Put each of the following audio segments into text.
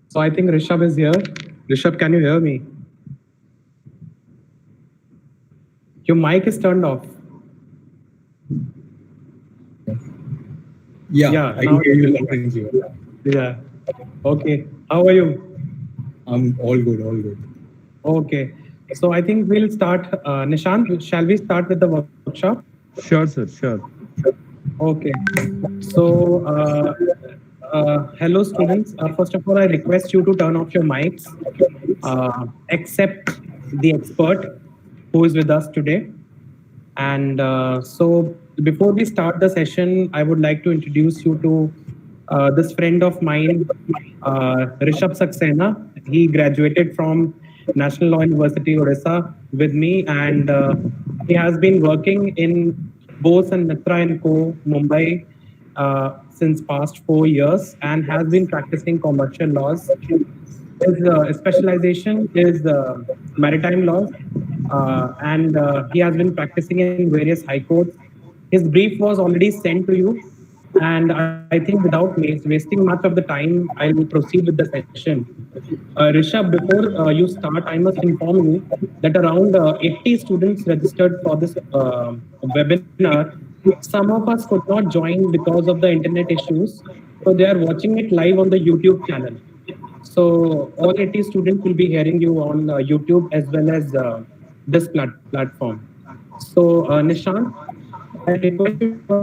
So I think Rishabh is here. Rishabh, can you hear me? Your mic is turned off. Yeah, I can hear you loud and clear. Yeah. Okay. How are you? I'm all good, all good. Okay. So I think we'll start. Nishant, shall we start with the workshop? Sure, sir. Sure. Okay. So, hello, students. First of all, I request you to turn off your mics, except the expert who is with us today. And so, before we start the session, I would like to introduce you to this friend of mine, Rishabh Saxena. He graduated from National Law University, Odisha, with me, and he has been working in Bose and Mitra Co, Mumbai, since past 4 years, and has been practicing commercial laws. His specialization is maritime laws, and he has been practicing in various high courts. His brief was already sent to you, and I think without wasting much of the time, I'll proceed with the session. Rishabh, before you start, I must inform you that around 80 students registered for this webinar. Some of us could not join because of the internet issues, so they are watching it live on the YouTube channel. So all 80 students will be hearing you on YouTube as well as this platform. So Nishant, I request you to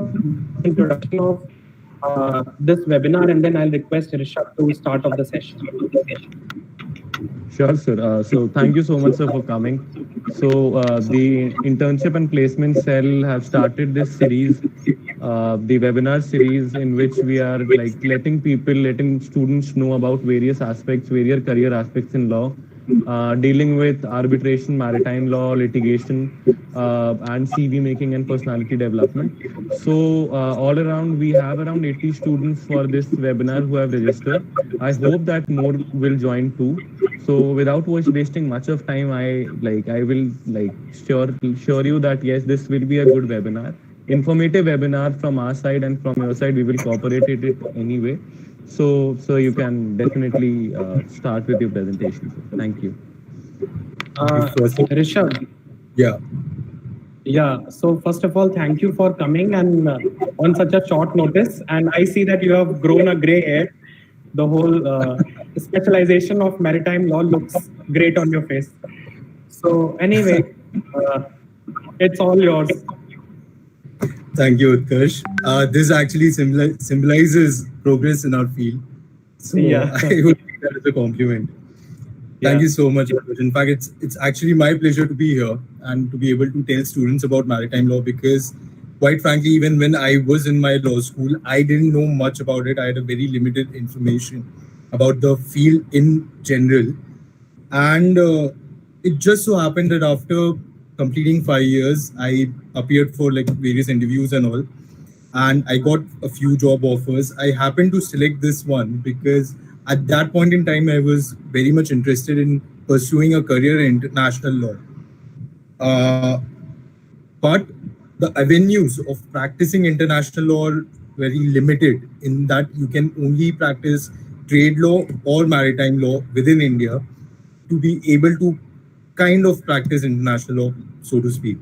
introduction of this webinar, and then I'll request Rishabh to start off the session. Sure, sir. So thank you so much, sir, for coming. So the Internship and Placement Cell have started this series, the webinar series, in which we are like letting students know about various aspects, various career aspects in law, dealing with arbitration, maritime law, litigation, and CV making and personality development. So all around, we have around 80 students for this webinar who have registered. I hope that more will join too. So without wasting much of time, I will sure you that yes, this will be a good webinar, informative webinar from our side, and from your side we will cooperate it anyway. So you can definitely start with your presentation. Thank you. Rishabh, Yeah, yeah. So first of all, thank you for coming and on such a short notice. And I see that you have grown a gray hair. The whole specialization of maritime law looks great on your face. So anyway, uh, it's all yours. thank you, Utkarsh. This actually symbolizes progress in our field. So Yeah, I would take that as a compliment. Thank yeah. you so much, Utkarsh. In fact, it's actually my pleasure to be here and to be able to tell students about maritime law because, quite frankly, even when I was in my law school, I didn't know much about it. I had a very limited information about the field in general. And it just so happened that after completing 5 years, I appeared for like various interviews and all, and I got a few job offers. I happened to select this one because at that point in time, I was very much interested in pursuing a career in international law. Uh, but the avenues of practicing international law are very limited in that you can only practice trade law or maritime law within India to be able to kind of practice international law, so to speak.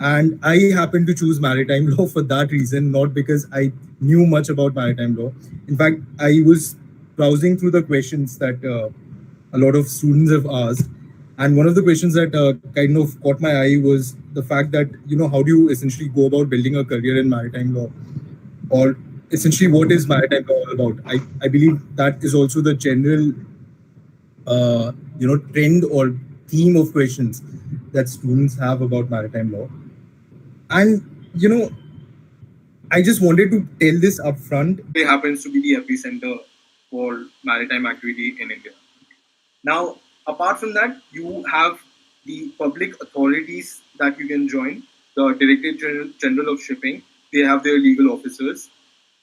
And I happened to choose maritime law for that reason, not because I knew much about maritime law. In fact, I was browsing through the questions that a lot of students have asked. And one of the questions that kind of caught my eye was the fact that, how do you essentially go about building a career in maritime law? Or essentially, what is maritime law all about? I believe that is also the general trend or theme of questions that students have about maritime law. And I just wanted to tell this up front. It happens to be the epicenter for maritime activity in India. Now, apart from that, you have the public authorities that you can join, the Directorate General of Shipping. They have their legal officers.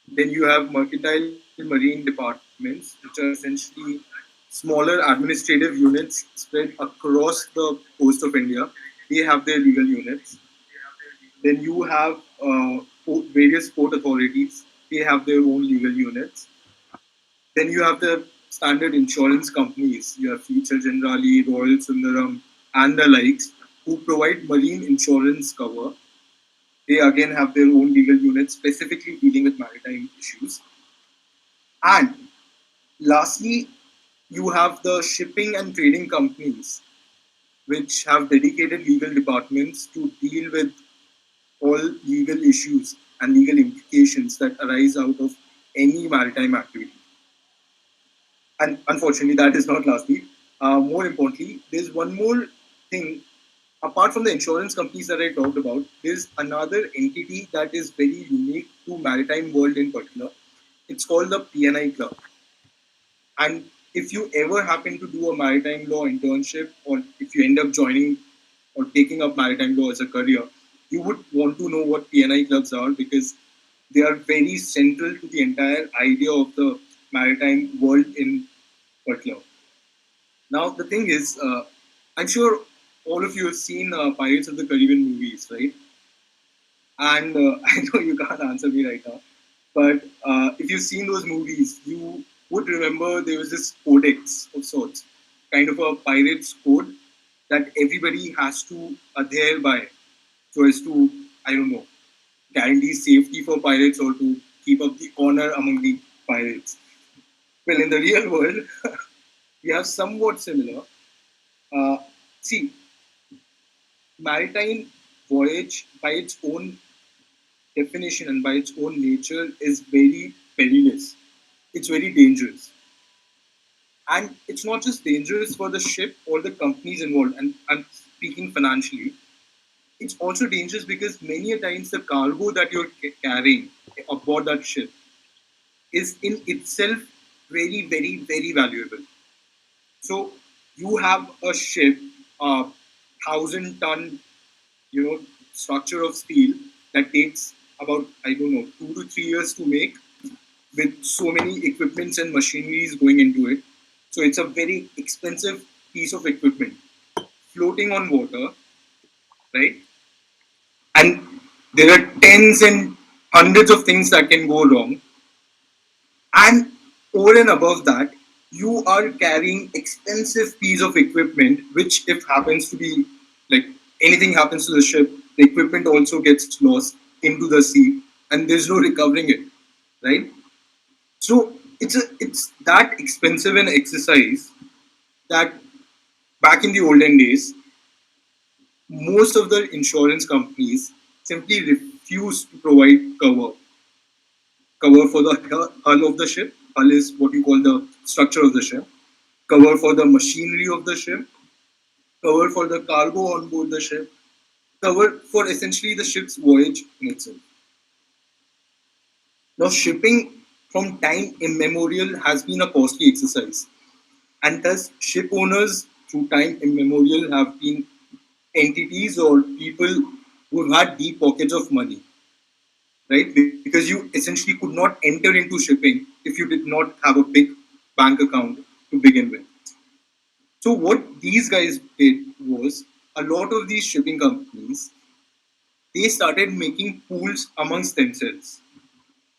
Then you have mercantile marine departments, which are essentially smaller administrative units spread across the coast of India. They have their legal units. Then you have various port authorities. They have their own legal units. Then you have the standard insurance companies. You have Feature Generali, Royal Sundaram, and the likes, who provide marine insurance cover. They again have their own legal units specifically dealing with maritime issues. And lastly, you have the shipping and trading companies, which have dedicated legal departments to deal with all legal issues and legal implications that arise out of any maritime activity. And unfortunately, that is not lastly. More importantly, there's one more thing. Apart from the insurance companies that I talked about, there's another entity that is very unique to maritime world in particular. It's called the PNI Club. And if you ever happen to do a maritime law internship, or if you end up joining or taking up maritime law as a career, you would want to know what PNI clubs are, because they are very central to the entire idea of the maritime world in particular. Now, the thing is, I'm sure all of you have seen Pirates of the Caribbean movies, right? And I know you can't answer me right now, but if you've seen those movies, you would remember there was this codex of sorts, kind of a pirate's code that everybody has to adhere by, so as to, I don't know, guarantee safety for pirates or to keep up the honor among the pirates. Well, in the real world, we have somewhat similar. Uh, See, maritime voyage by its own definition and by its own nature is very perilous. It's very dangerous. And it's not just dangerous for the ship or the companies involved, and I'm speaking financially. It's also dangerous because many a times the cargo that you're carrying aboard that ship is in itself very, very, very valuable. So you have a ship, a 1,000 ton, structure of steel that takes about, I don't know, 2 to 3 years to make, with so many equipments and machineries going into it. So it's a very expensive piece of equipment floating on water, right? And there are tens and hundreds of things that can go wrong. And over and above that, you are carrying expensive piece of equipment, which if happens to be like anything happens to the ship, the equipment also gets lost into the sea, and there's no recovering it, right? So it's that expensive an exercise that back in the olden days, most of the insurance companies simply refused to provide cover for the hull of the ship. Hull is what you call the structure of the ship. Cover for the machinery of the ship. Cover for the cargo on board the ship. Cover for essentially the ship's voyage in itself. Now, shipping from time immemorial has been a costly exercise, and thus ship owners through time immemorial have been entities or people who've had deep pockets of money, right? Because you essentially could not enter into shipping if you did not have a big bank account to begin with. So what these guys did was, a lot of these shipping companies, they started making pools amongst themselves,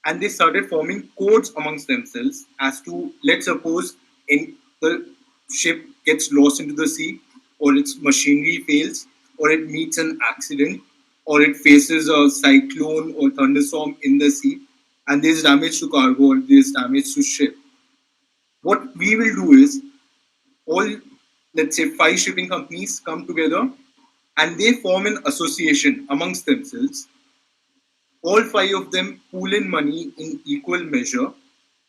and they started forming codes amongst themselves as to, let's suppose, in the ship gets lost into the sea, or its machinery fails, or it meets an accident, or it faces a cyclone or thunderstorm in the sea, and there's damage to cargo or there's damage to ship. What we will do is, all, let's say, 5 shipping companies come together and they form an association amongst themselves. All 5 of them pool in money in equal measure,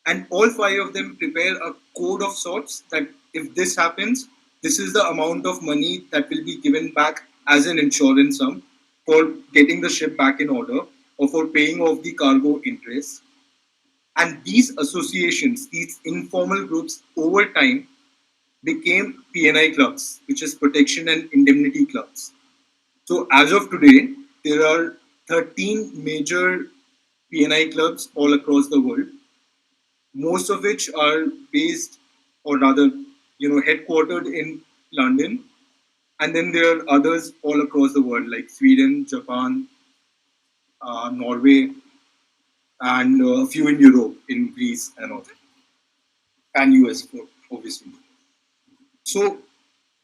and all 5 of them prepare a code of sorts that if this happens, this is the amount of money that will be given back as an insurance sum for getting the ship back in order or for paying off the cargo interest. And these associations, these informal groups, over time became PNI clubs, which is protection and indemnity clubs. So as of today, there are 13 major PNI clubs all across the world, most of which are based, or rather, headquartered in London. And then there are others all across the world, like Sweden, Japan, Norway, and a few in Europe, in Greece and all. pan-US, obviously. So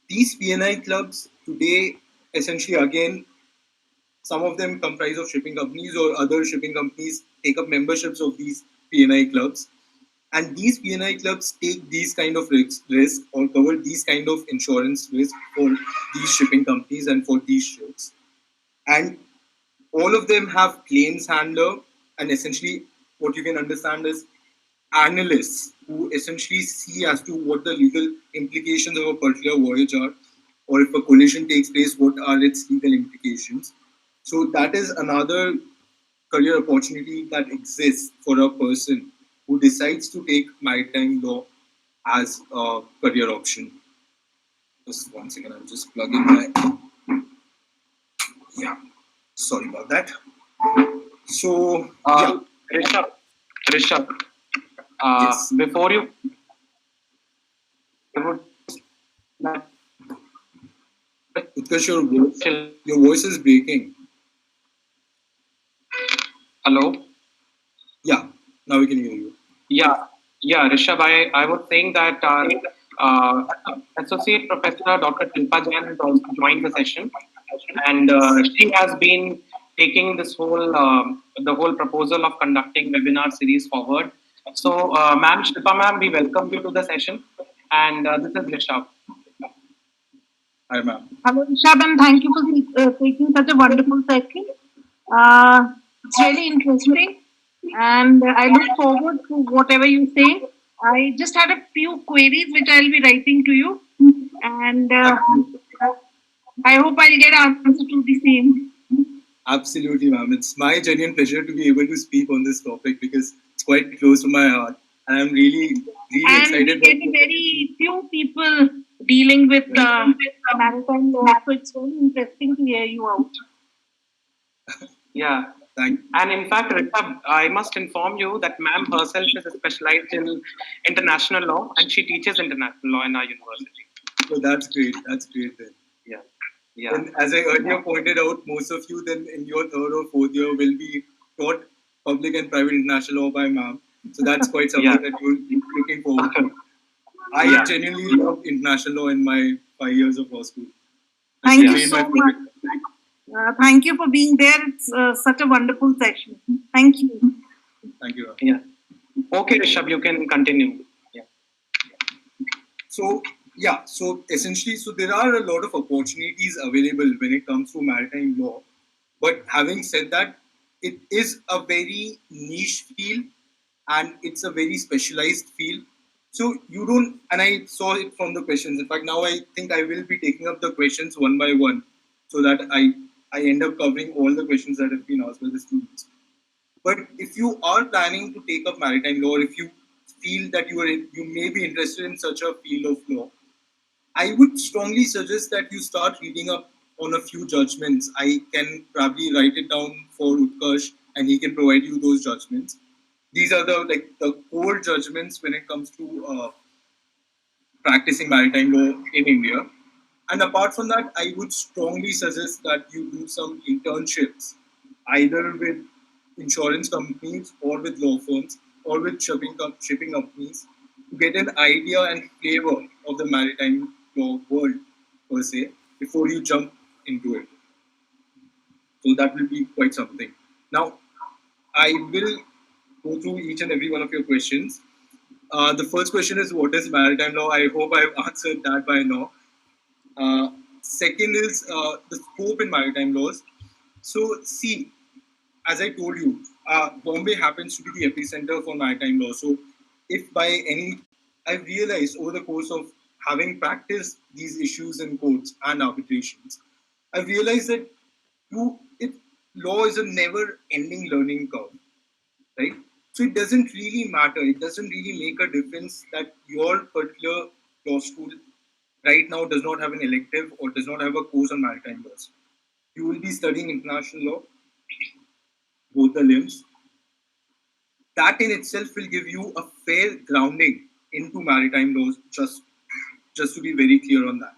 these PNI clubs today, essentially, again, some of them comprise of shipping companies or other shipping companies take up memberships of these PNI clubs. And these PNI clubs take these kind of risk or cover these kind of insurance risk for these shipping companies and for these ships. And all of them have claims handler, and essentially what you can understand is analysts who essentially see as to what the legal implications of a particular voyage are, or if a collision takes place, what are its legal implications. So that is another career opportunity that exists for a person who decides to take maritime law as a career option. Just one second, I'll just plug in my. Yeah, sorry about that. So, Rishabh, yes. before you, Utkarsh, your voice is breaking. hello. Yeah, now we can hear you. Yeah, Rishabh, I was saying that our Associate Professor Dr. Shilpa Jain has also joined the session, and she has been taking this whole the whole proposal of conducting webinar series forward. So, ma'am, Shilpa ma'am, we welcome you to the session, and this is Rishabh. Hi, ma'am. Hello, Rishabh, and thank you for taking such a wonderful session. It's really interesting, and I look forward to whatever you say. I just had a few queries which I'll be writing to you, and I hope I'll get answer to the same. Absolutely, ma'am. It's my genuine pleasure to be able to speak on this topic because it's quite close to my heart, and I'm really And excited. we get very few people dealing with maritime law, so it's very interesting to hear you out. Yeah. Thank you. And in fact, Rishabh, I must inform you that ma'am herself is specialized in international law, and she teaches international law in our university. So that's great. That's great then. Yeah. And as I earlier pointed out, most of you then in your third or fourth year will be taught public and private international law by ma'am. So that's quite something that you're looking forward to. I genuinely love international law in my 5 years of law school. Thank you so much. Thank you for being there. It's such a wonderful session. Thank you. Thank you. Yeah. Okay, Rishabh, you can continue. Yeah. So essentially, there are a lot of opportunities available when it comes to maritime law. But having said that, it is a very niche field and it's a very specialized field. So you don't, and I saw it from the questions. In fact, now I think I will be taking up the questions one by one so that I end up covering all the questions that have been asked by the students. But if you are planning to take up maritime law, or if you feel that you may be interested in such a field of law, I would strongly suggest that you start reading up on a few judgments. I can probably write it down for Utkarsh, and he can provide you those judgments. These are the core judgments when it comes to practicing maritime law in India. And apart from that, I would strongly suggest that you do some internships, either with insurance companies or with law firms or with shipping companies to get an idea and flavor of the maritime law world per se before you jump into it. So that will be quite something. Now, I will go through each and every one of your questions. The first question is, what is maritime law? I hope I've answered that by now. Second is the scope in maritime laws. So, see, as I told you, Bombay happens to be the epicenter for maritime law. So, if by any, I realized over the course of having practiced these issues in courts and arbitrations, I realized that law is a never-ending learning curve, right? So it doesn't really matter. It doesn't really make a difference that your particular law school right now does not have an elective or does not have a course on maritime laws. You will be studying international law, both the limbs. That in itself will give you a fair grounding into maritime laws, just to be very clear on that.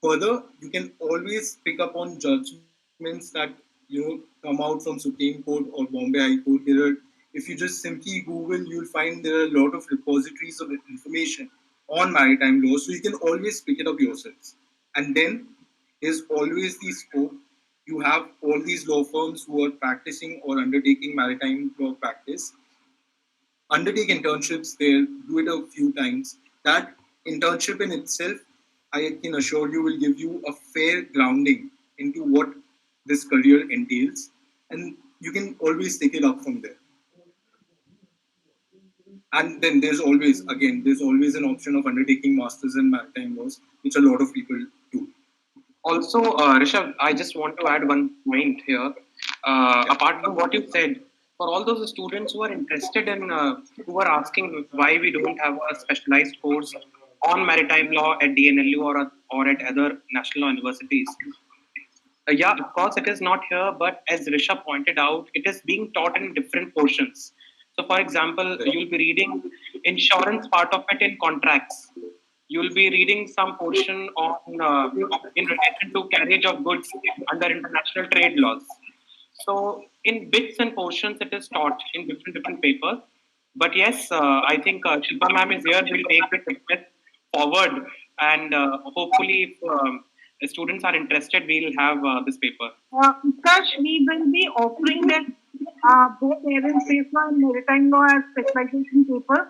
Further, you can always pick up on judgments that come out from Supreme Court or Bombay High Court. There are if you just simply Google, you'll find there are a lot of repositories of information on maritime law, so you can always pick it up yourselves. And then there's always the scope. You have all these law firms who are practicing or undertaking maritime law practice, undertake internships there, do it a few times. That internship in itself, I can assure you, will give you a fair grounding into what this career entails, and you can always take it up from there. And then there's always an option of undertaking masters in maritime laws, which a lot of people do. Also, Rishabh, I just want to add one point here. Apart from what you said, for all those students who are interested in, who are asking why we don't have a specialized course on maritime law at DNLU or at other national law universities. Yeah, of course, it is not here, but as Rishabh pointed out, it is being taught in different portions. So, for example, you'll be reading insurance part of it in contracts. You'll be reading some portion on in relation to carriage of goods under international trade laws. So, in bits and portions, it is taught in different papers. But yes, I think Shilpa ma'am is here. We'll take this request forward, and hopefully, if the students are interested, we'll have this paper. Utkarsh, we will be offering them both air and space law and maritime law as specialization papers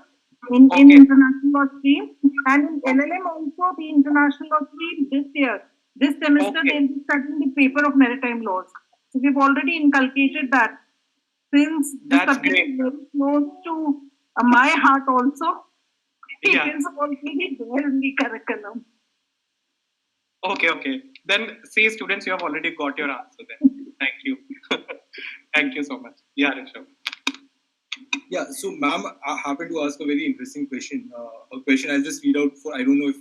in Okay. international law stream. And in LLM also the international law stream this year. This semester Okay. they'll be studying the paper of maritime laws. So we've already inculcated that. Since this That's subject great. is very close to my heart also, Yeah. it is already there in the curriculum. Okay. Then, see, students, you have already got your answer then. Thank you. Thank you so much. Yeah, Rishabh. Yeah, so ma'am, I happen to ask a very interesting question. A question I'll just read out for, I don't know if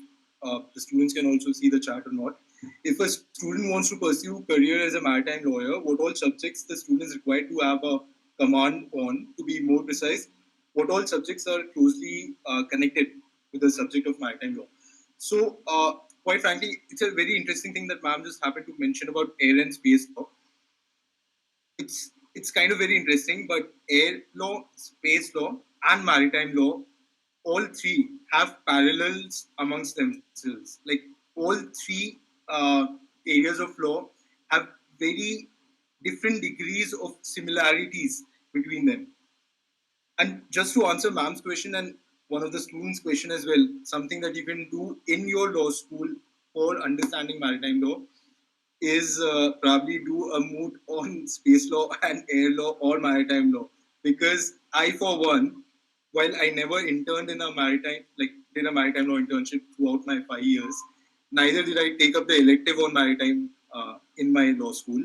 the students can also see the chat or not. If a student wants to pursue career as a maritime lawyer, what all subjects the student is required to have a command on, to be more precise, what all subjects are closely connected with the subject of maritime law. So, quite frankly, it's a very interesting thing that ma'am just happened to mention about air and space law. It's kind of very interesting, but air law, space law, and maritime law, all three have parallels amongst themselves. Like all three areas of law have very different degrees of similarities between them. And just to answer ma'am's question and one of the students' question as well, something that you can do in your law school for understanding maritime law is probably do a moot on space law and air law or maritime law. Because I, for one, while I never interned in a maritime, like did a maritime law internship throughout my 5 years, neither did I take up the elective on maritime in my law school.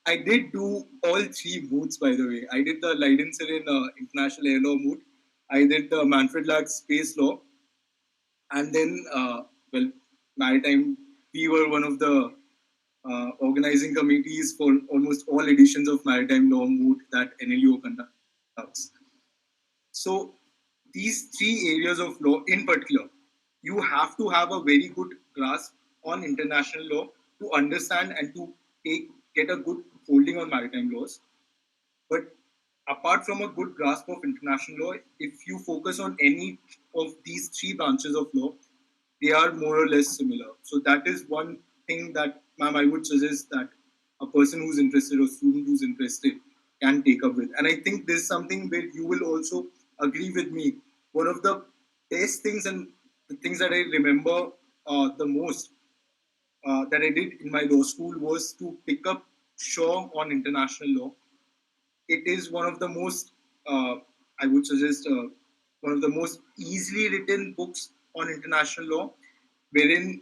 I did do all three moots, by the way. I did the Leidenser in International Air Law moot. I did the Manfred Lack Space Law. And then, well, maritime, we were one of the organizing committees for almost all editions of Maritime Law Moot that NLU conducts. So these three areas of law in particular, you have to have a very good grasp on international law to understand and to get a good holding on maritime laws. But apart from a good grasp of international law, if you focus on any of these three branches of law, they are more or less similar. So that is one thing that, ma'am, I would suggest that a person who's interested or student who's interested can take up with. And I think there's something where you will also agree with me. One of the best things and the things that I remember the most that I did in my law school was to pick up Shaw on international law. It is one of the most, I would suggest, one of the most easily written books on international law, wherein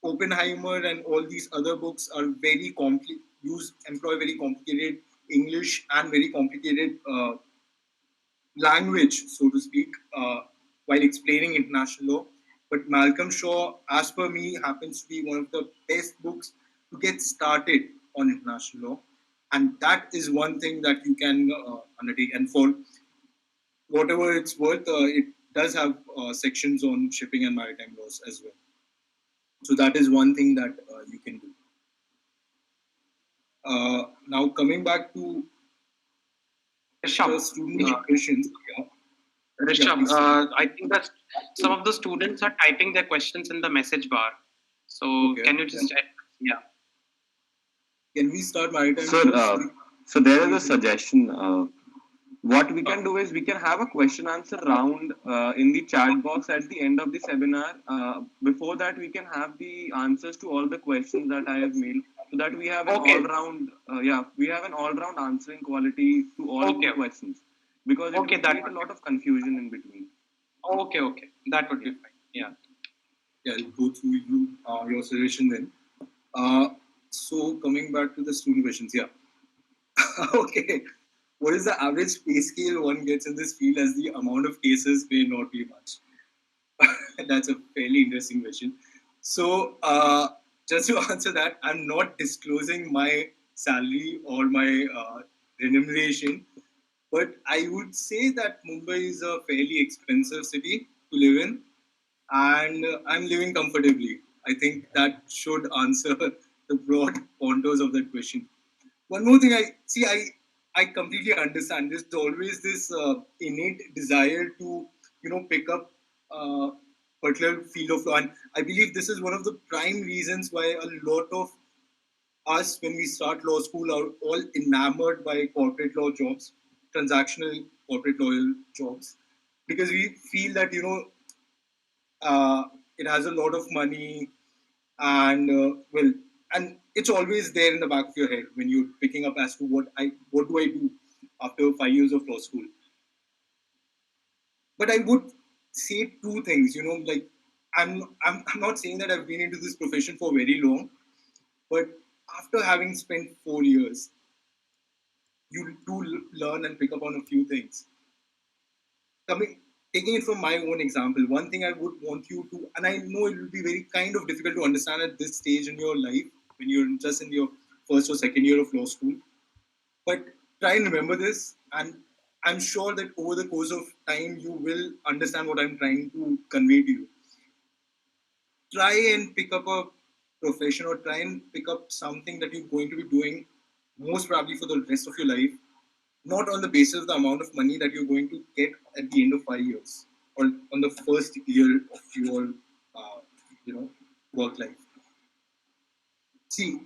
Oppenheimer and all these other books are very employ very complicated English and very complicated language, so to speak, while explaining international law. But Malcolm Shaw, as per me, happens to be one of the best books to get started on international law. And that is one thing that you can undertake. And for whatever it's worth, it does have sections on shipping and maritime laws as well. So that is one thing that you can do. Now coming back to Rishabh, student questions. Yeah. Rishabh, please. I think that some of the students are typing their questions in the message bar. So Okay. can you just check? Yeah. Can we start maritime? Sir, so there is a suggestion. What we can do is we can have a question answer round in the chat box at the end of the seminar. Before that, we can have the answers to all the questions that I have made, so that we have an all round. We have an all round answering quality to all the questions, because it will create a lot of confusion in between. Okay, that would be fine. Yeah. Yeah, I'll go through your suggestion then. So coming back to the student questions, yeah. Okay. What is the average pay scale one gets in this field, as the amount of cases may not be much? That's a fairly interesting question. So, just to answer that, I'm not disclosing my salary or my remuneration, but I would say that Mumbai is a fairly expensive city to live in, and I'm living comfortably. I think that should answer the broad contours of that question. One more thing, I completely understand. There's always this innate desire to pick up particular field of law, and I believe this is one of the prime reasons why a lot of us, when we start law school, are all enamored by corporate law jobs, transactional corporate law jobs, because we feel that it has a lot of money, and and it's always there in the back of your head when you're picking up as to what do I do after 5 years of law school. But I would say two things. Like I'm not saying that I've been into this profession for very long, but after having spent 4 years, you do learn and pick up on a few things. Taking it from my own example, one thing I would want you to, and I know it will be very kind of difficult to understand at this stage in your life when you're just in your first or second year of law school, but try and remember this, and I'm sure that over the course of time you will understand what I'm trying to convey to you. Try and pick up a profession, or try and pick up something that you're going to be doing most probably for the rest of your life, not on the basis of the amount of money that you're going to get at the end of 5 years or on the first year of your work life. See,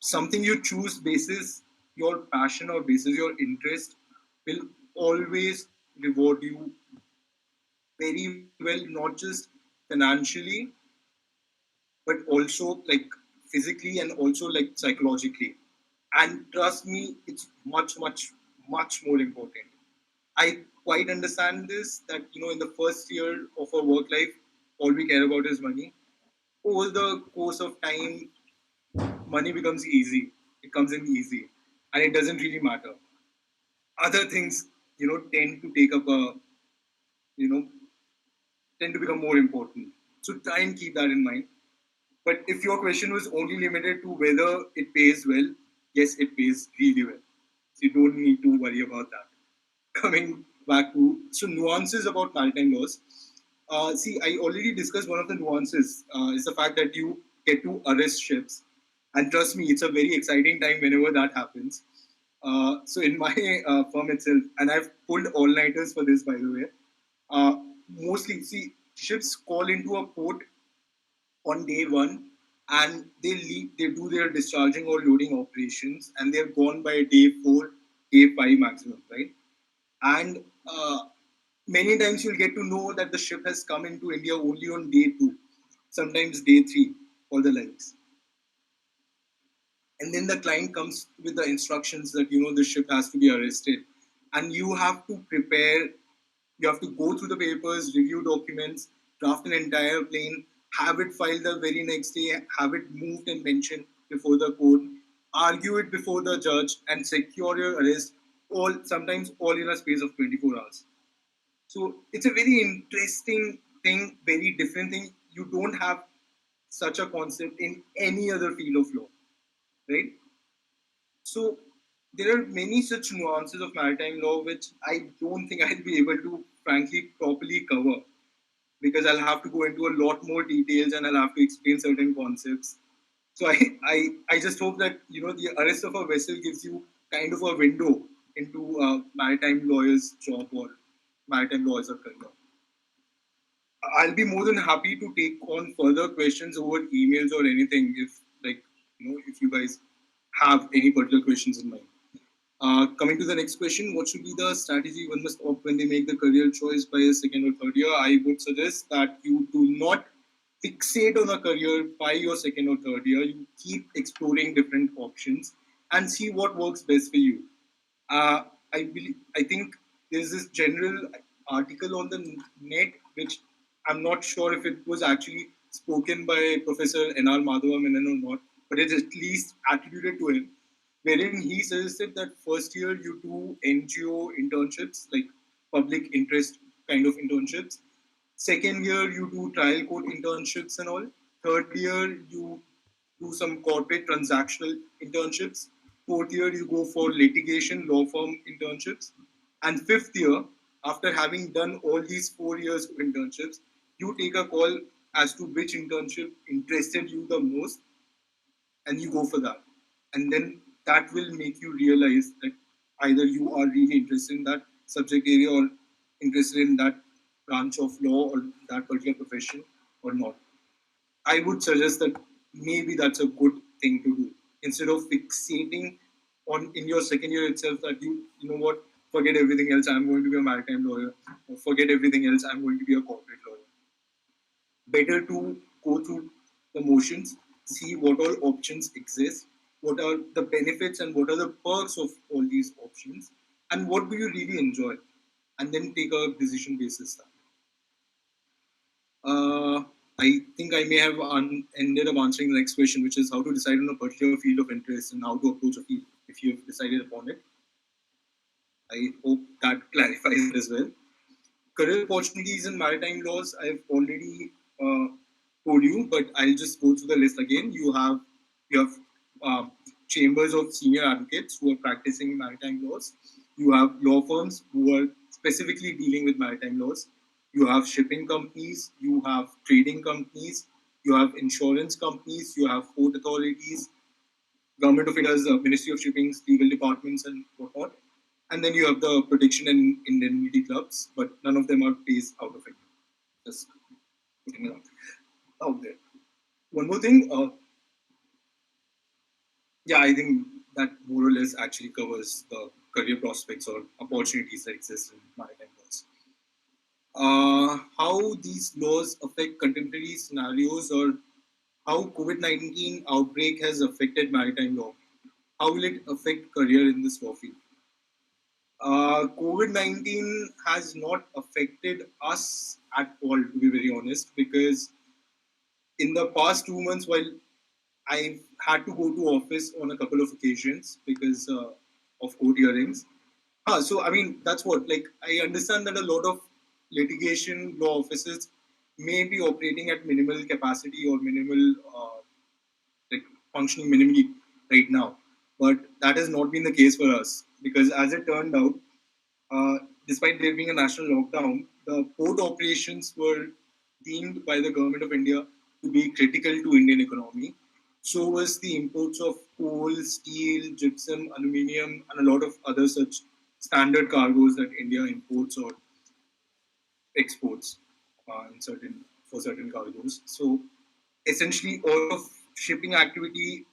something you choose basis your passion or basis your interest will always reward you very well, not just financially, but also like physically and also like psychologically. And trust me, it's much more important. I quite understand this, that in the first year of our work life, all we care about is money. Over the course of time, money becomes easy. It comes in easy, and it doesn't really matter. Other things, tend to take up a, you know, tend to become more important. So try and keep that in mind. But if your question was only limited to whether it pays well, yes, it pays really well. So you don't need to worry about that. Coming back to nuances about maritime laws. See, I already discussed one of the nuances is the fact that you get to arrest ships, and trust me, it's a very exciting time whenever that happens. So in my firm itself, and I've pulled all nighters for this, by the way. Mostly, see, ships call into a port on day one, and they leave, they do their discharging or loading operations, and they're gone by day 4, day 5 maximum, right? And many times you'll get to know that the ship has come into India only on day 2, sometimes day 3, or the likes. And then the client comes with the instructions that the ship has to be arrested, and you have to prepare. You have to go through the papers, review documents, draft an entire plane, have it filed the very next day, have it moved and mentioned before the court, argue it before the judge, and secure your arrest, all sometimes all in a space of 24 hours. So it's a very interesting thing, very different thing. You don't have such a concept in any other field of law, right? So there are many such nuances of maritime law which I don't think I'll be able to, frankly, properly cover, because I'll have to go into a lot more details and I'll have to explain certain concepts. So I just hope that the arrest of a vessel gives you kind of a window into a maritime lawyer's job or maritime law as a career. I'll be more than happy to take on further questions over emails or anything if, like, if you guys have any particular questions in mind. Coming to the next question, what should be the strategy one must opt when they make the career choice by a second or third year? I would suggest that you do not fixate on a career by your second or third year. You keep exploring different options and see what works best for you. Uh, I think there's this general article on the net which I'm not sure if it was actually spoken by Professor N.R. Madhava Menon or not, but it's at least attributed to him, wherein he suggested that first year you do NGO internships, like public interest kind of internships. Second year you do trial court internships and all. Third year you do some corporate transactional internships. Fourth year you go for litigation law firm internships. And fifth year, after having done all these 4 years of internships, you take a call as to which internship interested you the most and you go for that. And then that will make you realize that either you are really interested in that subject area or interested in that branch of law or that particular profession or not. I would suggest that maybe that's a good thing to do instead of fixating on in your second year itself that you know what, forget everything else, I'm going to be a maritime lawyer, or forget everything else, I'm going to be a corporate lawyer. Better to go through the motions, see what all options exist, what are the benefits and what are the perks of all these options, and what do you really enjoy, and then take a decision basis that. I think I may have ended up answering the next question, which is how to decide on a particular field of interest and how to approach a field if you have decided upon it. I hope that clarifies it as well. Career opportunities in maritime laws, I've already told you, but I'll just go through the list again. You have chambers of senior advocates who are practicing maritime laws. You have law firms who are specifically dealing with maritime laws. You have shipping companies. You have trading companies. You have insurance companies. You have port authorities. Government of India's Ministry of Shipping's legal departments and whatnot. And then you have the protection and indemnity clubs, but none of them are based out of India. Just putting it out there. One more thing. Yeah, I think that more or less actually covers the career prospects or opportunities that exist in maritime laws. How these laws affect contemporary scenarios or how COVID-19 outbreak has affected maritime law. How will it affect career in this law field? COVID-19 has not affected us at all, to be very honest, because in the past 2 months, while I've had to go to office on a couple of occasions because of court hearings. So, I mean, that's what, like, I understand that a lot of litigation law offices may be operating at minimal capacity or minimal, like, functioning minimally right now. But that has not been the case for us because, as it turned out, despite there being a national lockdown, the port operations were deemed by the government of India to be critical to Indian economy. So was the imports of coal, steel, gypsum, aluminium, and a lot of other such standard cargoes that India imports or exports for certain cargoes. So essentially, all of shipping activity,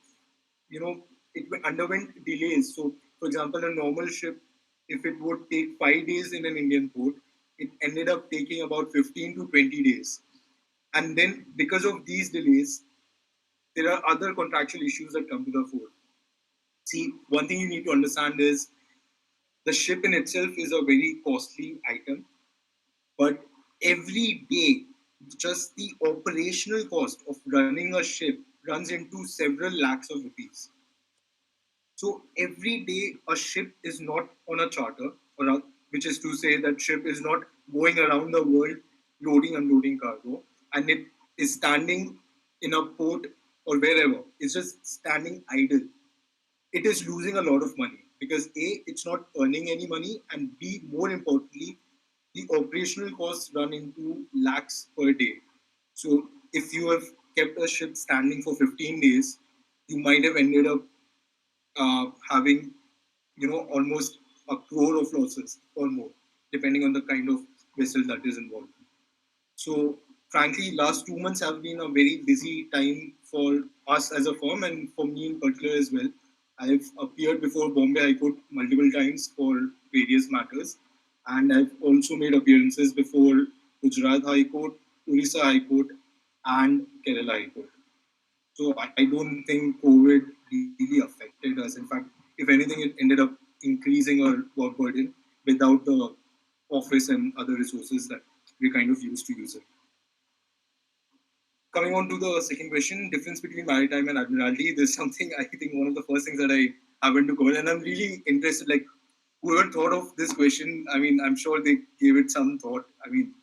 it underwent delays. So, for example, a normal ship, if it would take 5 days in an Indian port, it ended up taking about 15 to 20 days. And then, because of these delays, there are other contractual issues that come to the fore. See, one thing you need to understand is the ship in itself is a very costly item, but every day, just the operational cost of running a ship runs into several lakhs of rupees. So every day a ship is not on a charter, which is to say that ship is not going around the world loading, unloading cargo, and it is standing in a port or wherever. It's just standing idle. It is losing a lot of money because A, it's not earning any money, and B, more importantly, the operational costs run into lakhs per day. So if you have kept a ship standing for 15 days, you might have ended up having, almost a crore of losses or more, depending on the kind of vessel that is involved. So, frankly, last 2 months have been a very busy time for us as a firm and for me in particular as well. I've appeared before Bombay High Court multiple times for various matters, and I've also made appearances before Gujarat High Court, Odisha High Court, and Kerala High Court. So I don't think COVID really affected us. In fact, if anything, it ended up increasing our work burden without the office and other resources that we kind of used to use it. Coming on to the second question, difference between maritime and admiralty. There's something I think one of the first things that I haven't to cover, and I'm really interested. Like, whoever thought of this question, I mean, I'm sure they gave it some thought. I mean,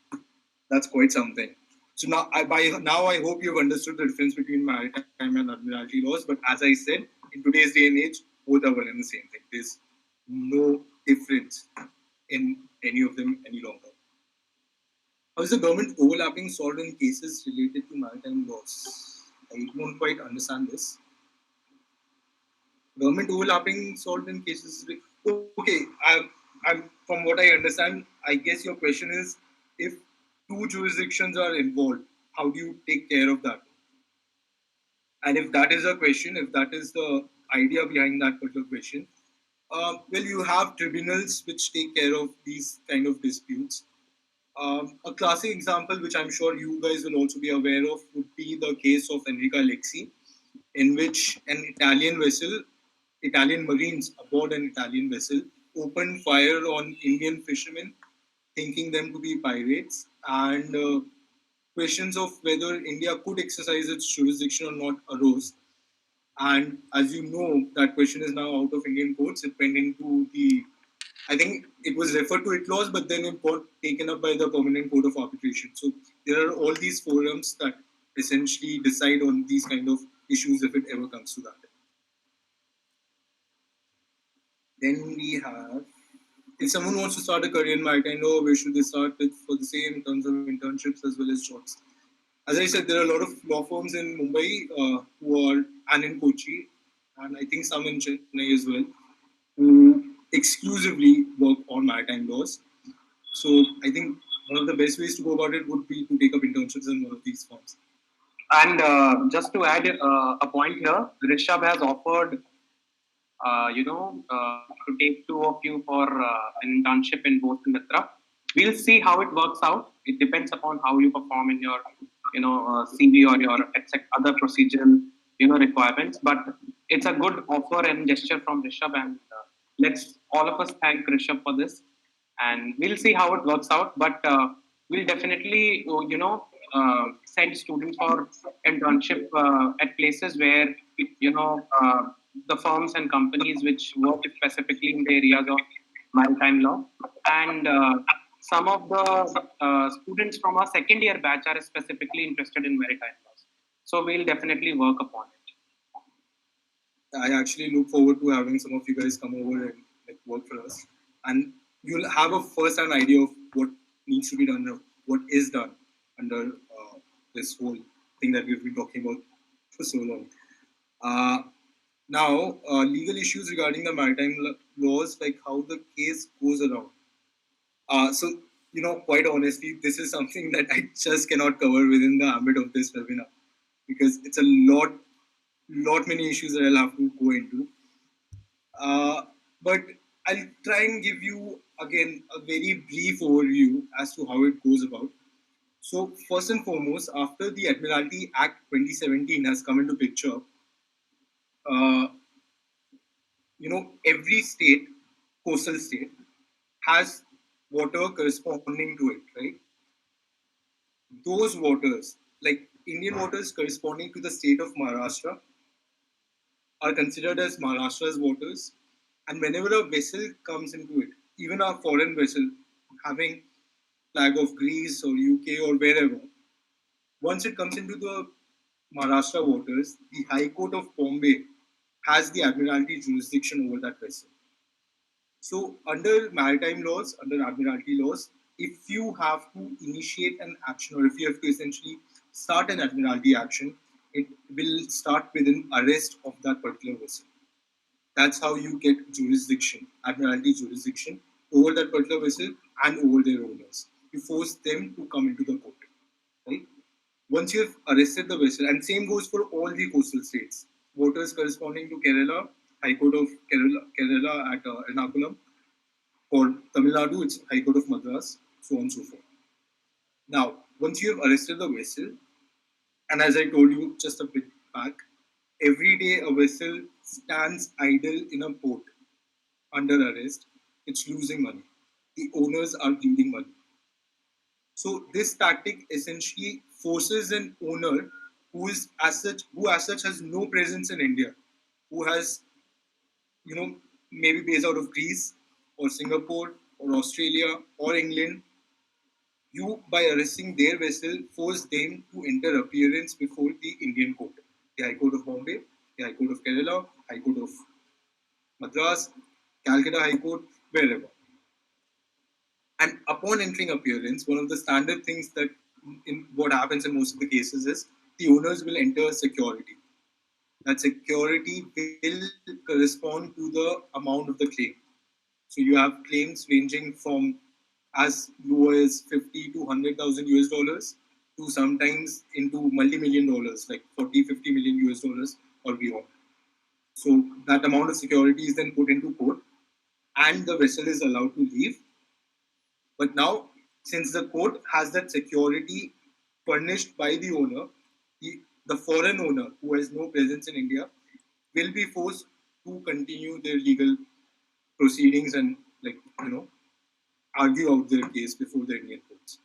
that's quite something. So now I hope you've understood the difference between maritime and admiralty laws. But as I said, in today's day and age, both are one and the same thing. There's no difference in any of them any longer. How is the government overlapping solved in cases related to maritime laws? I don't quite understand this. Government overlapping solved in cases. Okay, I'm from what I understand, I guess your question is if two jurisdictions are involved, how do you take care of that? And if that is a question, if that is the idea behind that particular question, well, you have tribunals which take care of these kind of disputes. A classic example, which I'm sure you guys will also be aware of, would be the case of Enrica Lexi, in which an Italian vessel, Italian Marines aboard an Italian vessel, opened fire on Indian fishermen, thinking them to be pirates, and questions of whether India could exercise its jurisdiction or not arose. And as you know, that question is now out of Indian courts. It went into the, I think it was referred to it laws, but then it got taken up by the Permanent Court of Arbitration. So there are all these forums that essentially decide on these kind of issues if it ever comes to that. Then we have, if someone wants to start a career in maritime law, where should they start with for the same in terms of internships as well as jobs? As I said, there are a lot of law firms in Mumbai and in Kochi, and I think some in Chennai as well, who exclusively work on maritime laws. So I think one of the best ways to go about it would be to take up internships in one of these firms. And just to add a point here, Rishabh has offered, to take two of you for an internship in Bose and Mitra. We'll see how it works out. It depends upon how you perform in your, CV or your other procedural, requirements. But it's a good offer and gesture from Rishabh, and let's all of us thank Rishabh for this. And we'll see how it works out. But we'll definitely, send students for internship at places where, the firms and companies which work specifically in the areas of maritime law. And some of the students from our second year batch are specifically interested in maritime laws. So we'll definitely work upon it. I actually look forward to having some of you guys come over and work for us. And you'll have a first-hand idea of what needs to be done, or what is done under this whole thing that we've been talking about for so long. Now, legal issues regarding the maritime laws, like how the case goes around. So, quite honestly, this is something that I just cannot cover within the ambit of this webinar, because it's a lot many issues that I'll have to go into. But I'll try and give you, again, a very brief overview as to how it goes about. So, first and foremost, after the Admiralty Act 2017 has come into picture, every state, coastal state, has water corresponding to it, right? Those waters, like Indian waters corresponding to the state of Maharashtra, are considered as Maharashtra's waters. And whenever a vessel comes into it, even a foreign vessel having flag of Greece or UK or wherever, once it comes into the Maharashtra waters, the High Court of Bombay has the admiralty jurisdiction over that vessel. So under maritime laws, under admiralty laws, if you have to initiate an action, or if you have to essentially start an admiralty action, it will start with an arrest of that particular vessel. That's how you get jurisdiction, admiralty jurisdiction over that particular vessel and over their owners. You force them to come into the port, right? Once you have arrested the vessel, and same goes for all the coastal states, waters corresponding to Kerala, High Court of Kerala at Ernakulam. For Tamil Nadu, it's High Court of Madras, so on and so forth. Now, once you have arrested the vessel, and as I told you just a bit back, every day a vessel stands idle in a port under arrest, it's losing money. The owners are bleeding money. So this tactic essentially forces an owner who as such has no presence in India, who has, maybe based out of Greece or Singapore or Australia or England, you, by arresting their vessel, force them to enter appearance before the Indian court, the High Court of Bombay, the High Court of Kerala, High Court of Madras, Calcutta High Court, wherever. And upon entering appearance, one of the standard things that in what happens in most of the cases is the owners will enter security. That security will correspond to the amount of the claim. So you have claims ranging from as low as 50 to 100,000 US dollars to sometimes into multi-million dollars, like 40, 50 million US dollars or beyond. So that amount of security is then put into court and the vessel is allowed to leave. But now, since the court has that security furnished by the owner, the foreign owner who has no presence in India will be forced to continue their legal proceedings and argue out their case before the Indian courts.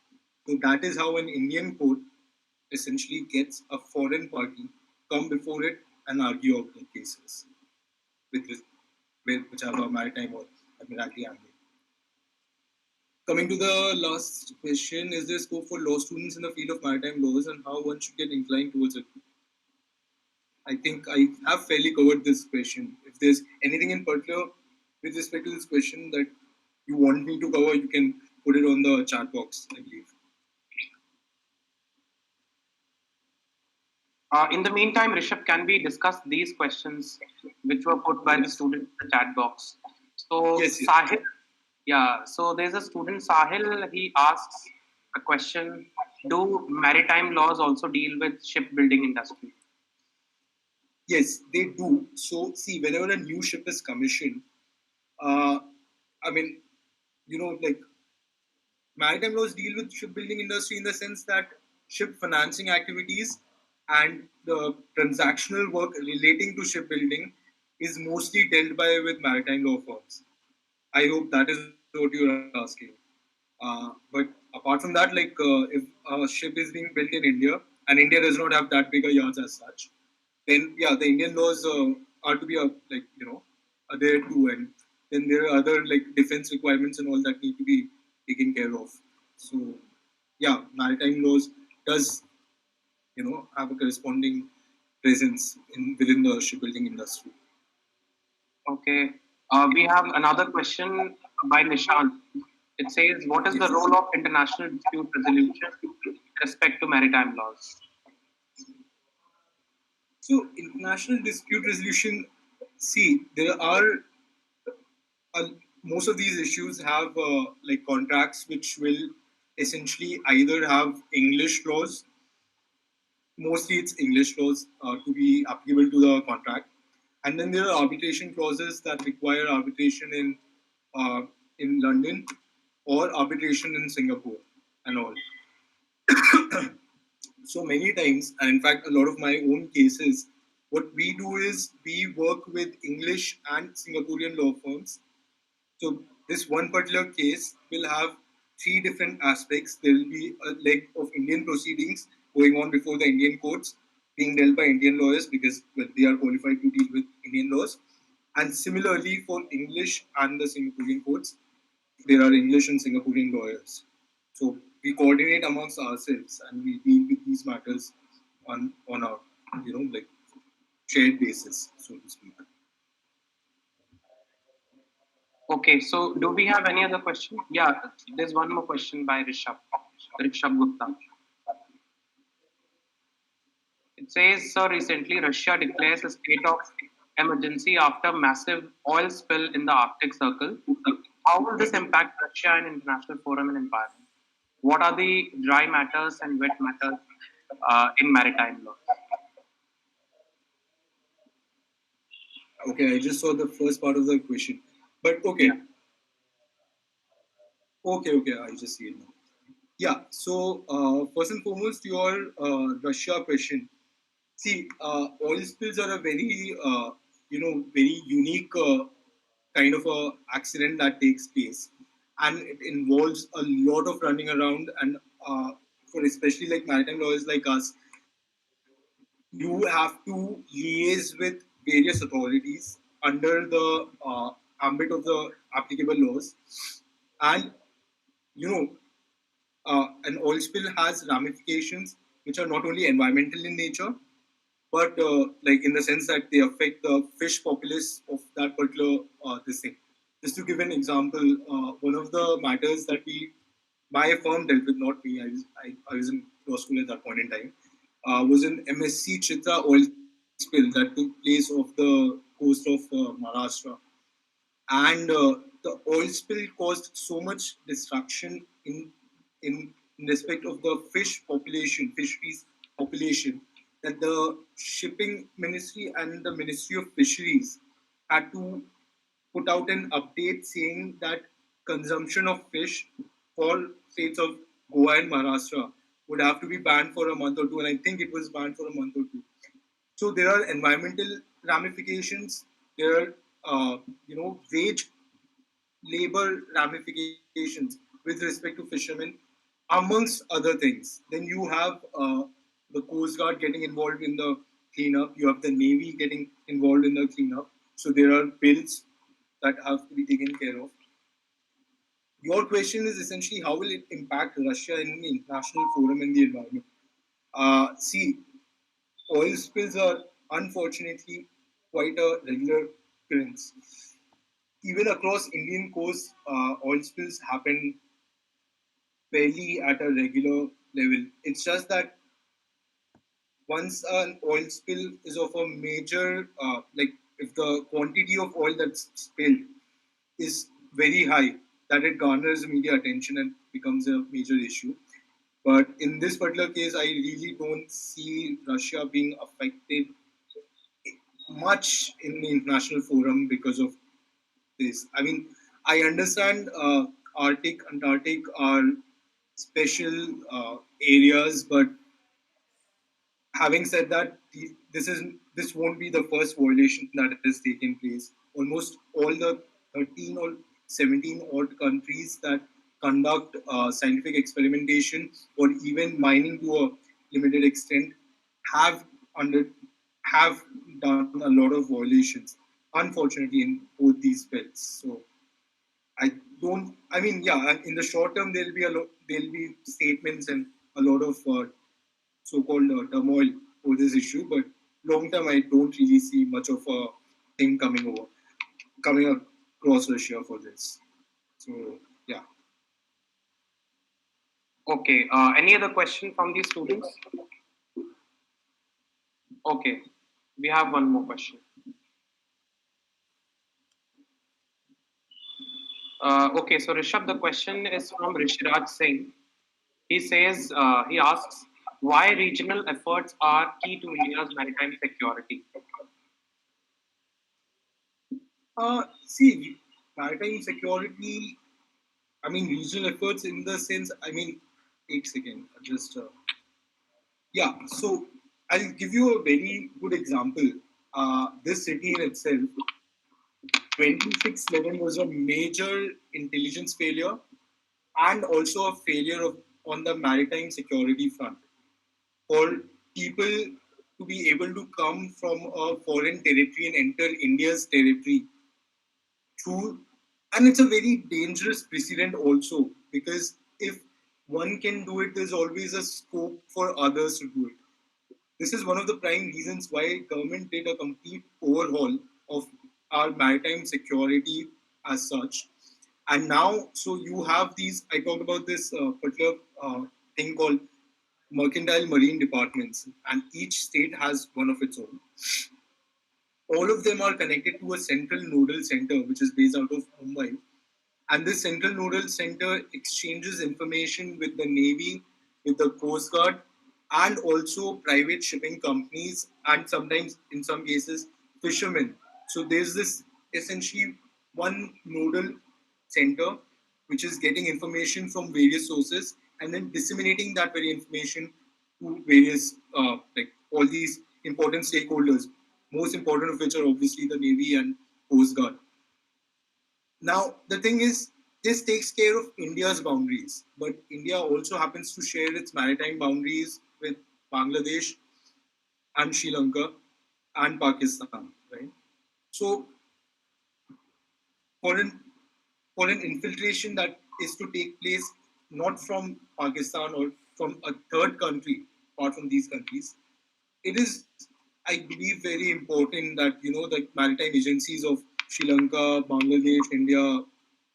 So that is how an Indian court essentially gets a foreign party come before it and argue out their cases with whichever maritime or admiralty angle. Coming to the last question, is there scope for law students in the field of maritime laws and how one should get inclined towards it? I think I have fairly covered this question. If there's anything in particular with respect to this question that you want me to cover, you can put it on the chat box, I believe. In the meantime, Rishabh, can we discuss these questions which were put by the student in the chat box? So Yes. Sahil, so there's a student, Sahil, he asks a question, do maritime laws also deal with shipbuilding industry? Yes, they do. So see, whenever a new ship is commissioned, maritime laws deal with shipbuilding industry in the sense that ship financing activities and the transactional work relating to shipbuilding is mostly dealt by with maritime law firms. I hope that is what you're asking. But apart from that, if a ship is being built in India and India does not have that bigger yards as such, then the Indian laws are to be are there too, and then there are other defense requirements and all that need to be taken care of. So maritime laws does have a corresponding presence within the shipbuilding industry. Okay. We have another question by Nishant. It says, what is the role of international dispute resolution with respect to maritime laws? So, international dispute resolution, see, there are most of these issues have contracts which will essentially either have English laws, mostly it's English laws to be applicable to the contract, and then there are arbitration clauses that require arbitration in London or arbitration in Singapore and all. So many times, and in fact, a lot of my own cases, what we do is we work with English and Singaporean law firms. So this one particular case will have three different aspects. There will be a leg of Indian proceedings going on before the Indian courts, being dealt by Indian lawyers because they are qualified to deal with Indian laws. And similarly for English and the Singaporean courts, there are English and Singaporean lawyers. So we coordinate amongst ourselves and we deal with these matters on a shared basis, so to speak. Okay, so do we have any other question? Yeah, there's one more question by Rishabh Gupta. It says, sir, recently Russia declares a state of emergency after massive oil spill in the Arctic Circle. How will this impact Russia and international forum and environment? What are the dry matters and wet matters in maritime law? Okay, I just saw the first part of the question, but okay, okay, I just see it now. Yeah. So first and foremost, your Russia question. See, oil spills are a very very unique kind of a accident that takes place, and it involves a lot of running around. And for especially like maritime lawyers like us, you have to liaise with various authorities under the ambit of the applicable laws, and you know an oil spill has ramifications which are not only environmental in nature, but like in the sense that they affect the fish populace of that particular this thing. Just to give an example, one of the matters that my firm dealt with, not me, I was in law school at that point in time, was an MSc Chitra oil spill that took place off the coast of Maharashtra. And the oil spill caused so much destruction in respect of the fish population, fisheries population, that the shipping ministry and the Ministry of Fisheries had to put out an update saying that consumption of fish for states of Goa and Maharashtra would have to be banned for a month or two, and I think it was banned for a month or two. So there are environmental ramifications. There are wage labor ramifications with respect to fishermen, amongst other things. Then you have the Coast Guard getting involved in the cleanup. You have the Navy getting involved in the cleanup. So there are bills that have to be taken care of. Your question is essentially how will it impact Russia in the international forum and the environment? See, oil spills are unfortunately quite a regular occurrence. Even across Indian coast, oil spills happen fairly at a regular level. It's just that once an oil spill is of a major, like if the quantity of oil that's spilled is very high, that it garners media attention and becomes a major issue. But in this particular case, I really don't see Russia being affected much in the international forum because of this. I mean, I understand Arctic, Antarctic are special areas, but having said that, this won't be the first violation that has taken place. Almost all the 13 or 17 odd countries that conduct scientific experimentation or even mining to a limited extent have under have done a lot of violations. Unfortunately, in both these belts. So I don't. I mean, yeah. In the short term, there'll be statements and a lot of so-called turmoil over this issue. But long term, I don't really see much of a thing coming across Russia for this. So yeah. Okay. Any other question from the students? Okay. We have one more question. Okay, so Rishabh, the question is from Rishabh Singh. He says, he asks, why regional efforts are key to India's maritime security? See, maritime security. I mean, regional efforts in the sense. I mean, 8 seconds. Just yeah. So I'll give you a very good example. This city in itself, 2611 was a major intelligence failure and also a failure on the maritime security front. For people to be able to come from a foreign territory and enter India's territory through, and it's a very dangerous precedent also because if one can do it, there's always a scope for others to do it. This is one of the prime reasons why government did a complete overhaul of our maritime security as such. And now, so you have these. I talked about this particular thing called mercantile marine departments, and each state has one of its own. all of them are connected to a central nodal center, which is based out of Mumbai. And this central nodal center exchanges information with the Navy, with the Coast Guard, and also private shipping companies, and sometimes, in some cases, fishermen. So there's this essentially one nodal center which is getting information from various sources and then disseminating that very information to various, like all these important stakeholders, most important of which are obviously the Navy and Coast Guard. Now, the thing is, this takes care of India's boundaries, but India also happens to share its maritime boundaries with Bangladesh and Sri Lanka and Pakistan, right? So, for an for an infiltration that is to take place not from Pakistan or from a third country, apart from these countries, it is, I believe, very important that the maritime agencies of Sri Lanka, Bangladesh, India,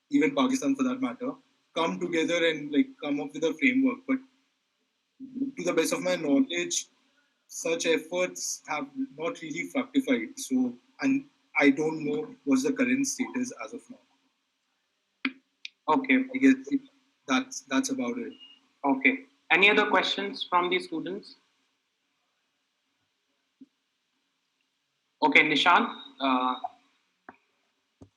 even Pakistan for that matter, come together and like come up with a framework. But to the best of my knowledge, such efforts have not really fructified. So, and I don't know what's the current status as of now. Okay. I guess that's about it. Okay. Any other questions from the students? Okay, Nishant.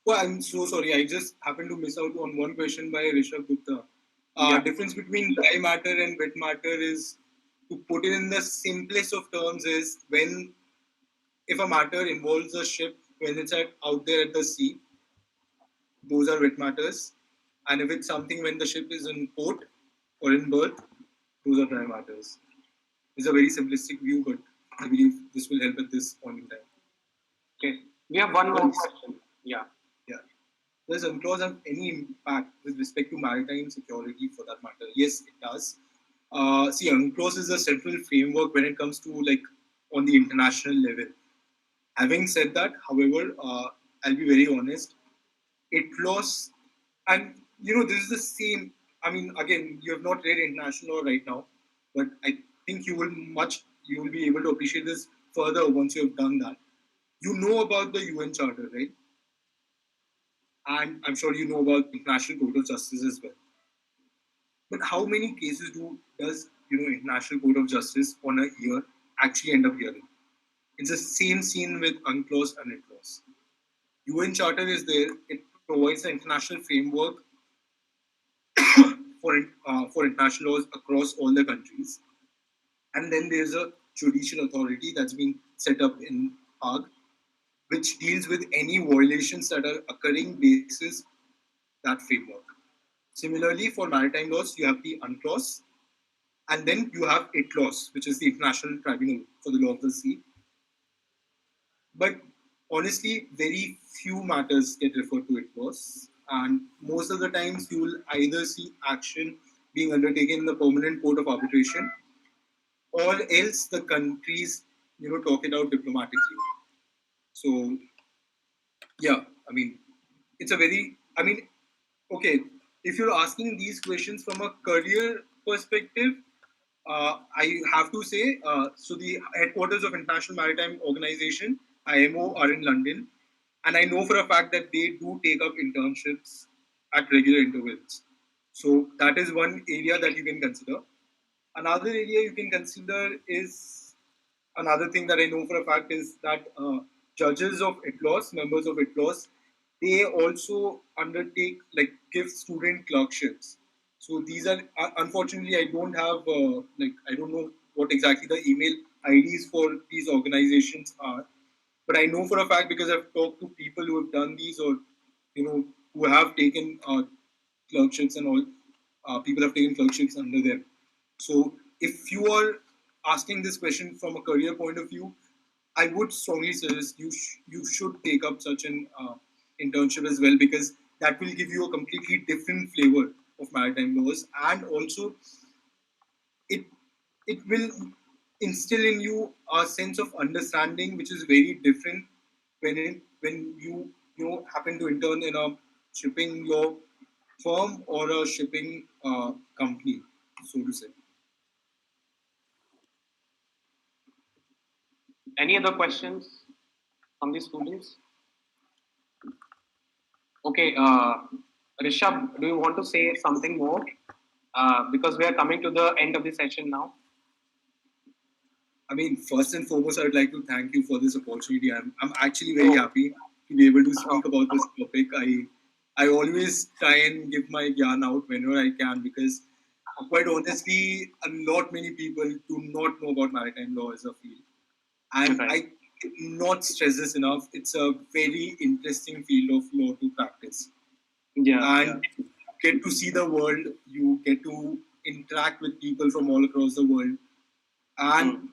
Well, I'm so sorry. I just happened to miss out on one question by Rishabh Gupta. Yeah. Difference between dry matter and wet matter is, to put it in the simplest of terms, is when if a matter involves a ship when it's out there at the sea, those are wet matters. And if it's something when the ship is in port or in berth, those are dry matters. It's a very simplistic view, but I believe this will help at this point in time. Okay. We have one more question. Yeah. Yeah. Does UNCLOS have any impact with respect to maritime security for that matter? Yes, it does. See, UNCLOS is a central framework when it comes to like on the international level. Having said that, however, I'll be very honest. ITLOS, and this is the same. I mean, again, you have not read international law right now, but I think you will be able to appreciate this further once you have done that. You know about the UN Charter, right? And I'm sure you know about International Court of Justice as well. But how many cases does International Court of Justice on a year actually end up hearing? It's the same scene with UNCLOS and ITLOS. UN Charter is there. It provides an international framework for international laws across all the countries. And then there's a judicial authority that's been set up in Hague, which deals with any violations that are occurring basis that framework. Similarly, for maritime laws, you have the UNCLOS, and then you have ITLOS, which is the International Tribunal for the Law of the Sea. But honestly, very few matters get referred to ITLOS, and most of the times you will either see action being undertaken in the Permanent Court of Arbitration, or else the countries talk it out diplomatically. So yeah, I mean, it's a very, I mean, okay, if you're asking these questions from a career perspective, I have to say, so the headquarters of International Maritime Organization, IMO, are in London, and I know for a fact that they do take up internships at regular intervals. So that is one area that you can consider. Another area you can consider is another thing that I know for a fact is that judges of ITLOS, members of ITLOS, they also undertake like give student clerkships. So these are unfortunately I don't have I don't know what exactly the email IDs for these organizations are, but I know for a fact because I've talked to people who have done these or who have taken clerkships and all. People have taken clerkships under them. So if you are asking this question from a career point of view, I would strongly suggest you should take up such an internship as well, because that will give you a completely different flavor of maritime laws, and also it it will instill in you a sense of understanding which is very different when you happen to intern in a shipping law firm or a shipping company, so to say. Any other questions? from the students? Okay, Rishabh, do you want to say something more? Because we are coming to the end of the session now. I mean, first and foremost, I would like to thank you for this opportunity. I'm actually very happy to be able to speak about this topic. I always try and give my yarn out whenever I can because, quite honestly, a lot many people do not know about maritime law as a field, and Right. I cannot stress this enough. It's a very interesting field of law to practice, and you get to see the world. You get to interact with people from all across the world, and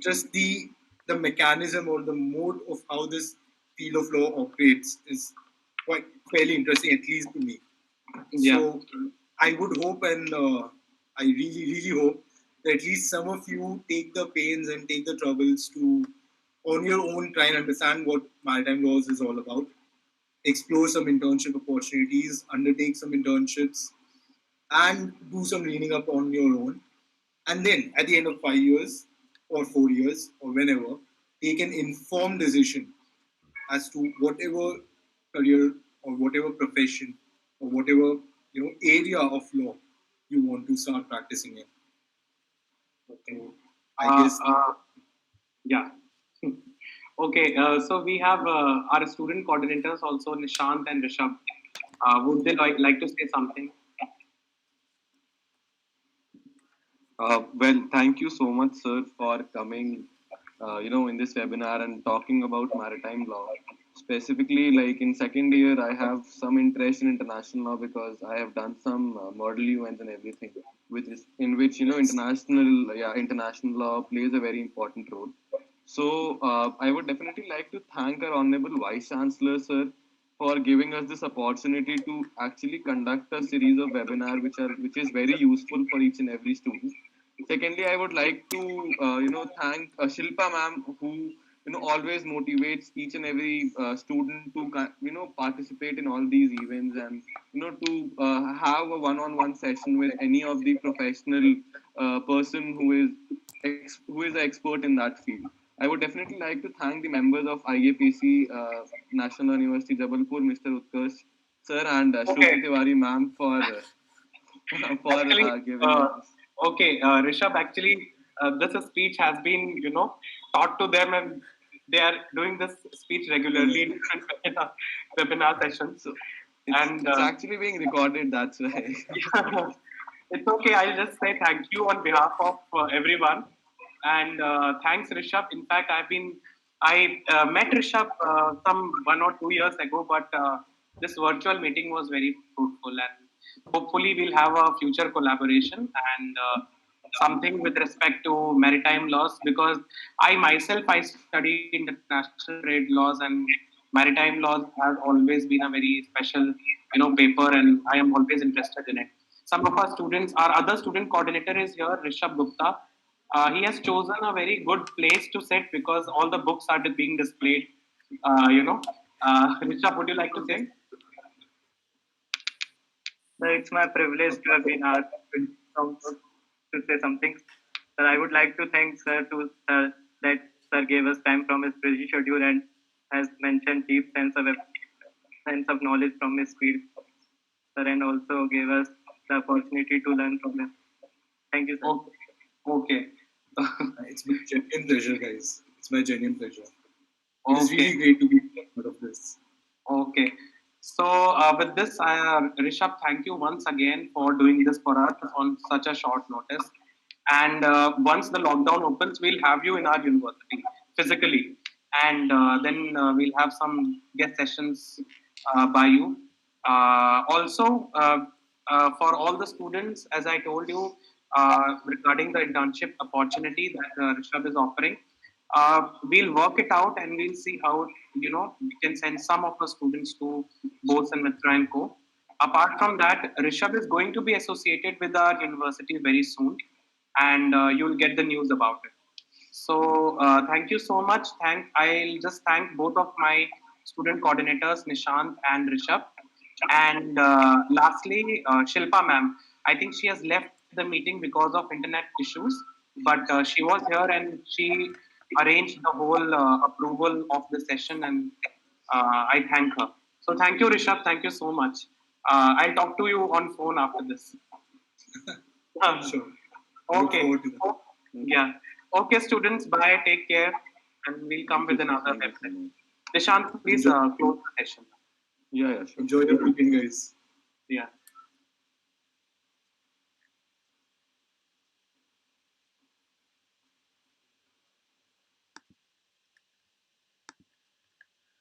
just the mechanism or the mode of how this field of law operates is quite fairly interesting, at least to me. So I would hope, and I really hope that at least some of you take the pains and take the troubles to, on your own, try and understand what maritime laws is all about. Explore some internship opportunities, undertake some internships, and do some reading up on your own. And then at the end of 5 years or 4 years or whenever, take an informed decision as to whatever career or whatever profession or whatever area of law you want to start practicing in. Okay. I guess Yeah. Okay. So we have our student coordinators also, Nishant and Rishabh. Would they like to say something? Well, thank you so much, sir, for coming, in this webinar and talking about maritime law. Specifically, like in second year, I have some interest in international law because I have done some model events and everything, in which international law plays a very important role. So I would definitely like to thank our Honorable Vice Chancellor, sir, for giving us this opportunity to actually conduct a series of webinar which is very useful for each and every student. Secondly, I would like to thank Shilpa ma'am, who always motivates each and every student to participate in all these events and to have a one-on-one session with any of the professional person who is an expert in that field. I would definitely like to thank the members of IAPC, National University Jabalpur, Mr. Utkarsh sir, and Shruti Tiwari ma'am for Actually, giving us this. okay, Rishabh, actually, this speech has been, taught to them and they are doing this speech regularly in different webinar sessions. So And it's actually being recorded, that's why. yeah, it's okay. I'll just say thank you on behalf of everyone. And thanks, Rishabh. In fact, I met Rishabh some 1 or 2 years ago, but this virtual meeting was very fruitful. And hopefully, we'll have a future collaboration and something with respect to maritime laws because I studied international trade laws and maritime laws has always been a very special paper and I am always interested in it. Some of our students, our other student coordinator is here, Rishabh Gupta. He has chosen a very good place to sit because all the books are being displayed. Rishabh, would you like to say? So it's my privilege to have been asked to say something. Sir, I would like to thank Sir that Sir gave us time from his busy schedule and has mentioned deep sense of knowledge from his field. Sir, and also gave us the opportunity to learn from him. Thank you, sir. Okay. it's my genuine pleasure, guys. It's my genuine pleasure. It's really great to be part of this. Okay. So with this, Rishabh, thank you once again for doing this for us on such a short notice. And once the lockdown opens, we'll have you in our university physically, and then we'll have some guest sessions by you. Also, for all the students, as I told you, regarding the internship opportunity that Rishabh is offering, we'll work it out and we'll see how we can send some of the students to Bose and Mitra Co. Apart from that, Rishabh is going to be associated with our university very soon, and you'll get the news about it. So thank you so much. I'll just thank both of my student coordinators, Nishant and Rishabh. And lastly, Shilpa ma'am. I think she has left the meeting because of internet issues, but she was here and she arranged the whole approval of the session, and I thank her. So thank you, Rishabh. Thank you so much. I'll talk to you on phone after this. Sure. Okay. Look forward to that. Yeah. Okay, students. Bye. Take care, and we'll come with another website. Nishant, please close the session. Yeah, sure. Enjoy your weekend, guys. Yeah.